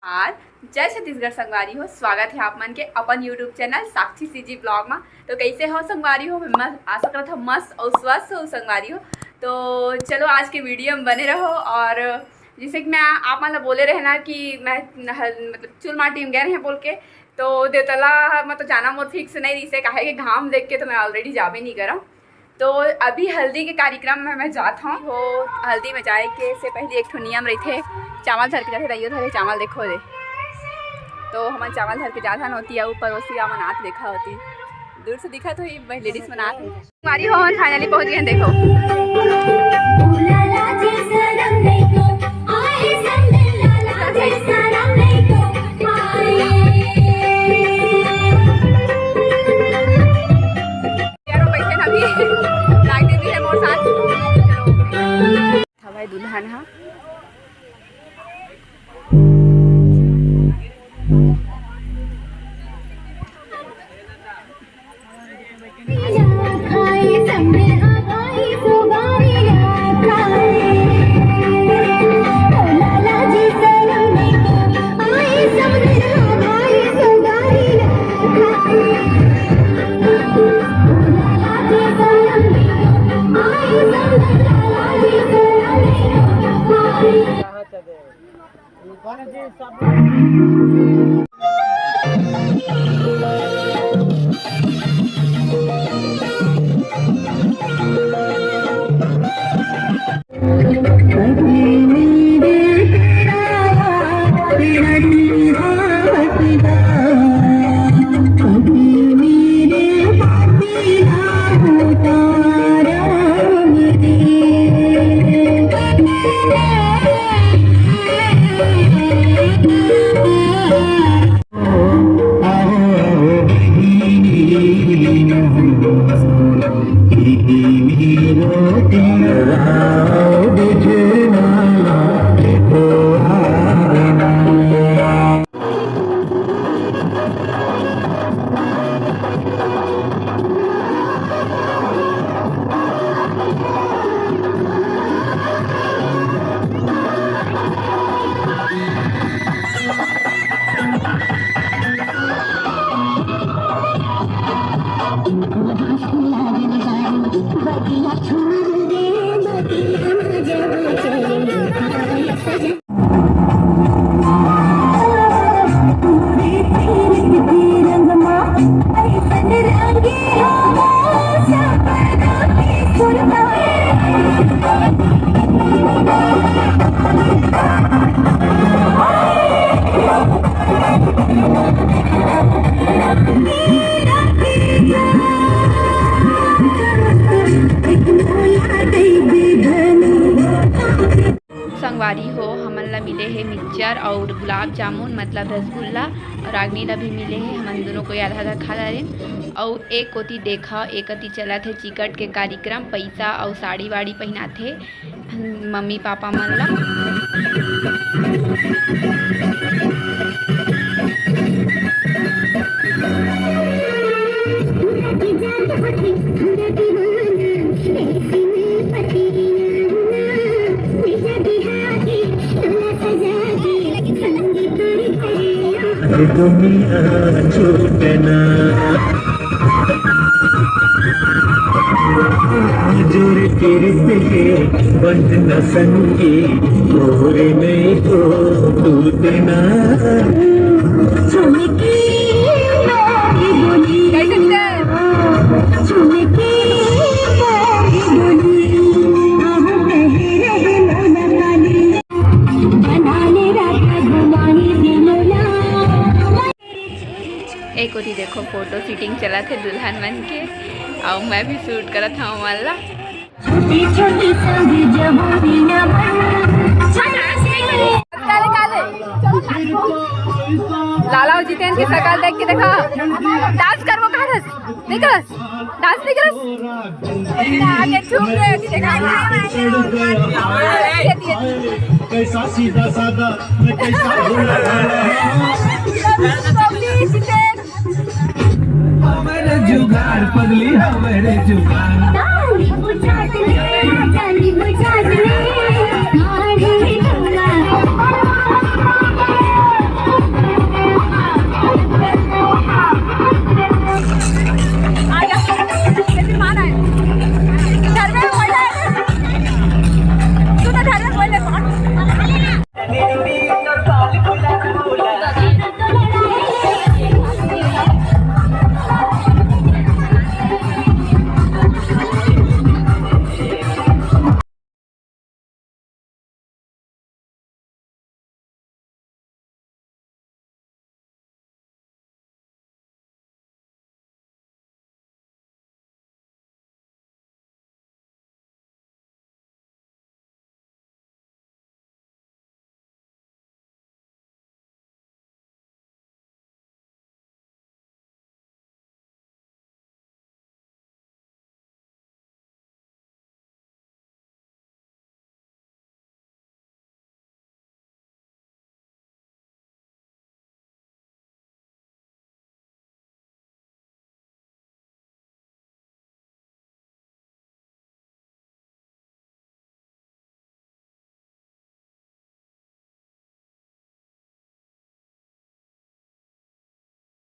आज जय छत्तीसगढ़ संगवारी हो। स्वागत है आप मन के अपन यूट्यूब चैनल साक्षी सीजी ब्लॉग में। तो कैसे हो संगवारी हो? मैं आशा करता हूँ मस्त और स्वस्थ हो संगवारी हो। तो चलो आज के वीडियो में बने रहो। और जैसे कि मैं आप मतलब बोले रहे ना कि मैं मतलब चुल माटी में गए रहे बोल के, तो देवतला मतलब जाना मोर फिक्स नहीं रही से काहे कि घाम देख के तो मैं ऑलरेडी जा भी नहीं करा। तो अभी हल्दी के कार्यक्रम में मैं जाता हूँ। वो हल्दी में जाए के से पहले एक ठो नियम रही थे, चावल धर के जाते रहियो धरे चावल देखो रे। तो हमारे चावल धर के जाता होती है ऊपर ओसी मनात देखा होती, दूर से दिखा तो ही लेडीज मनात हमारी हो। फाइनली पहुँच गए देखो। भाई दुल्हन हाँ संगवारी हो। हमन ला मिले है मिक्सचर और गुलाब जामुन मतलब रसगुल्ला, और रागनी ला भी मिले है। हमन दोनों को आधा आधा खा रहे। और एक कोती देखा एक कोती चला थे चिकट के कार्यक्रम, पैसा और साड़ी वाड़ी पहना थे मम्मी पापा मन ला। दुनिया छूटना जोर किरत के बंद न संगी तोरे में तो टूटना। एक और देखो फोटो शूटिंग चला थे दुल्हन मन के, और मैं भी शूट करा था वाला। लाला और जितेंद्र की शकल देख के देखा। डांस कर वो करस नहीं करस, डांस नहीं करस आगे छुप गए देखा। कैसा सीधा साधा कैसा हमारे जुगाड़ पगली हमारे जुगाड़।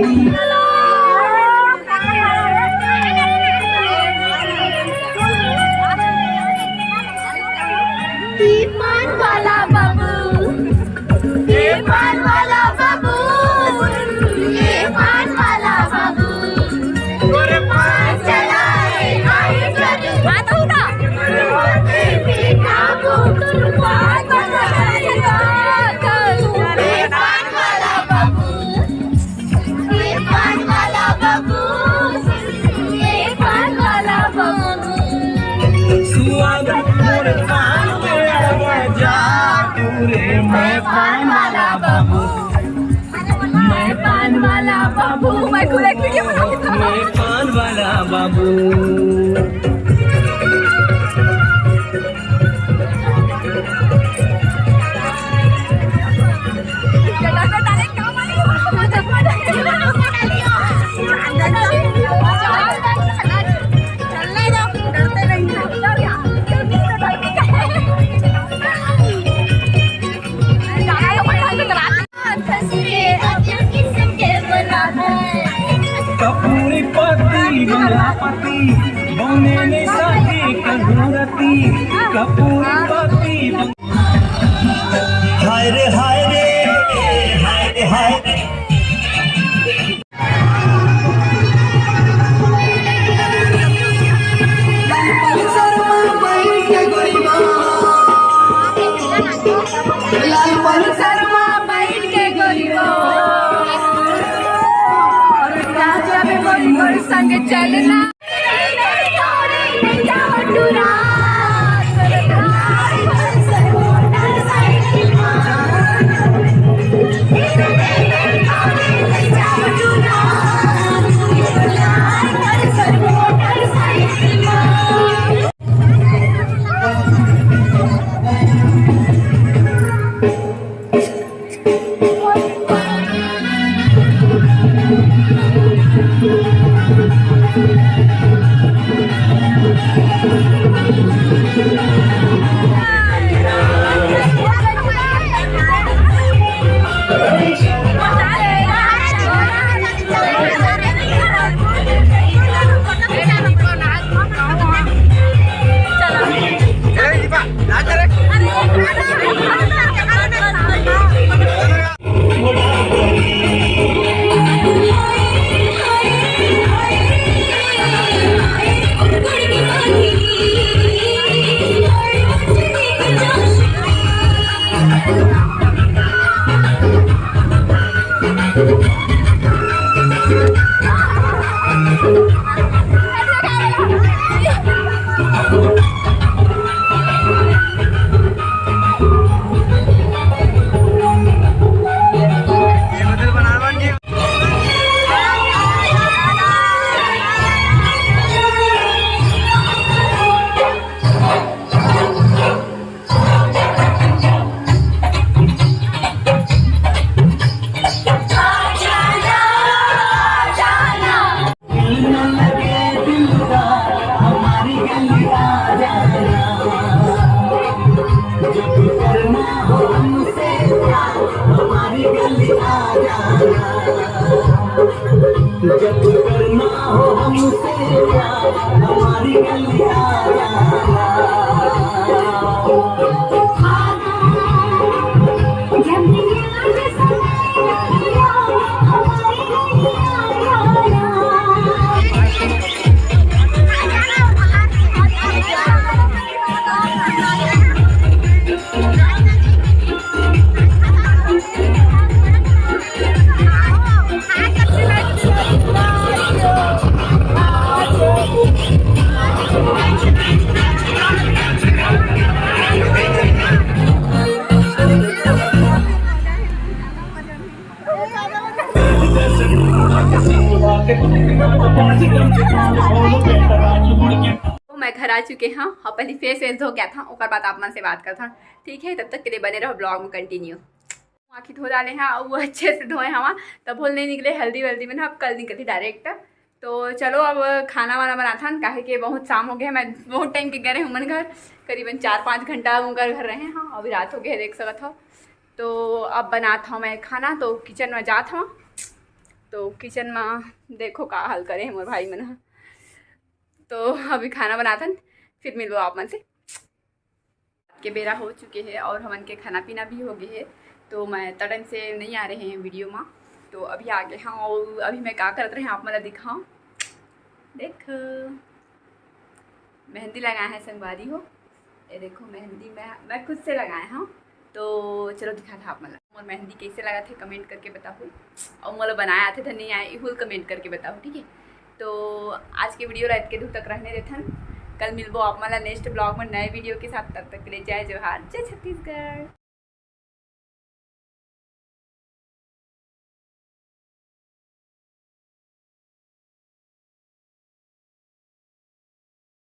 पान वाला बाबू, पान वाला बाबू, पान वाला बाबू, पान चलाए आए जब बात होगा पान वाला बाबू, पान वाला बाबू, पान वाला बाबू। स्वागत मोरे पान में आवाजा पूरे मैं पान वाला बाबू, मैं पान वाला बाबू, मैं खुद एक वीडियो बनाऊंगी। मैं पान वाला बाबू। कपूरी पति गंगापति बने ने साथी कधूरती कपूरी पति हाय रे हाय रे हाय रे हाय रे। संग चलना जब करना हो हमसे प्यार हमारी गली आ तो मैं घर आ चुके हाँ हाँ पहले फेस वेस धो गया था ओकर बाद आप मन से बात करता ठीक है। तब तक के लिए बने रहो ब्लॉग में कंटिन्यू। आँखी धो डाले हैं और वो अच्छे से धोए हवा तब बोल नहीं निकले हल्दी वल्दी में ना अब कल निकली डायरेक्ट। तो चलो अब खाना वाना बनाता काहे कि बहुत शाम हो गया। मैं बहुत टाइम के गए रहे मन घर करीबन 4-5 घंटा उनका घर रहे। हाँ अभी रात हो गया देख सकता हो। तो अब बनाता हूँ मैं खाना तो किचन में जाता हूँ तो किचन में देखो का हाल करे हमारे भाई मन ह। तो अभी खाना बनाथन, फिर मिलो आप मन से। के बेरा हो चुके हैं और हमन के खाना पीना भी हो गए है। तो मैं टाइम से नहीं आ रहे हैं वीडियो में, तो अभी आ गए हाँ। और अभी मैं क्या करते रहे आप मतलब दिखाऊँ, देखो मेहंदी लगाया है संगवारी हो। ये देखो मेहंदी मैं खुद से लगाया हाँ। तो चलो दिखा था आप मतलब और मेहंदी कैसे लगा थे कमेंट करके बताओ। और मतलब बनाया थे तो नहीं आए इहुल कमेंट करके बताओ, ठीक है। तो आज के वीडियो रात के दूर तक रहने देथन। कल मिलबो आप मतलब नेक्स्ट ब्लॉग में नए वीडियो के साथ। तब तक के लिए जय जोहार, जय छत्तीसगढ़।